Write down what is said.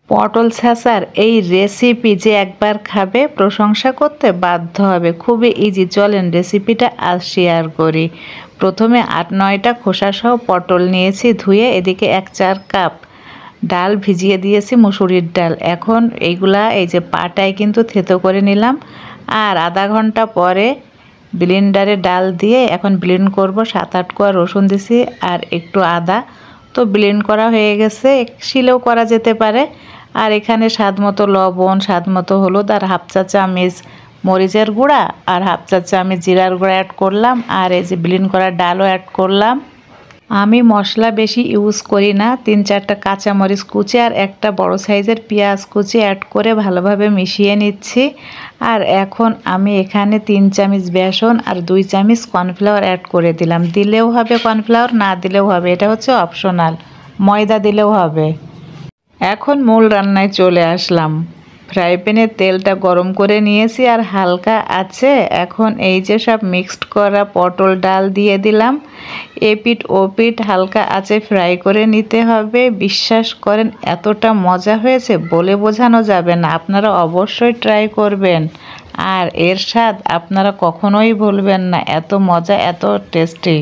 পটল ছাঁচার এই রেসিপি যে একবার খাবে প্রশংসা করতে বাধ্য হবে। খুবই ইজি, চলেন রেসিপিটা আজ শেয়ার করি। প্রথমে ৮-৯টা খোসাসহ পটল নিয়েছি ধুয়ে। এদিকে ১/৪ কাপ ডাল ভিজিয়ে দিয়েছি, মুসুরির ডাল। এখন এইগুলা এই যে পাটায় কিন্তু থেতো করে নিলাম। আর আধা ঘন্টা পরে ব্লেন্ডারে ডাল দিয়ে এখন ব্লেন্ড করব। ৭-৮ কোয়া রসুন দিছি আর একটু আদা। তো ব্লেন্ড করা হয়ে গেছে, শিলেও করা যেতে পারে। আর এখানে স্বাদ মতো লবণ, স্বাদ মতো হলুদ আর 1/2 চা চামচ মরিচের গুঁড়া আর 1/2 চা চামচ জিরার গুঁড়া অ্যাড করলাম। আর এই যে ব্লেন্ড করা ডালও অ্যাড করলাম। আমি মশলা বেশি ইউজ করি না। 3-4টা কাঁচামরিচ কুচি আর একটা বড় সাইজের পেঁয়াজ কুচি অ্যাড করে ভালোভাবে মিশিয়ে নিচ্ছি। আর এখন আমি এখানে 3 চামচ বেসন আর 2 চামচ কর্নফ্লাওয়ার অ্যাড করে দিলাম। দিলেও হবে কর্নফ্লাওয়ার, না দিলেও হবে, এটা হচ্ছে অপশনাল। ময়দা দিলেও হবে। এখন মূল রান্নায় চলে আসলাম। ফ্রাই প্যানে তেলটা গরম করে নিয়েছি আর হালকা আছে এখন এই যে সব মিক্সড করা পটল ডাল দিয়ে দিলাম। এপিঠ ওপিঠ হালকা আছে ফ্রাই করে নিতে হবে। বিশ্বাস করেন এতটা মজা হয়েছে বলে বোঝানো যাবে না। আপনারা অবশ্যই ট্রাই করবেন আর এর স্বাদ আপনারা কখনোই ভুলবেন না। এত মজা, এত টেস্টি।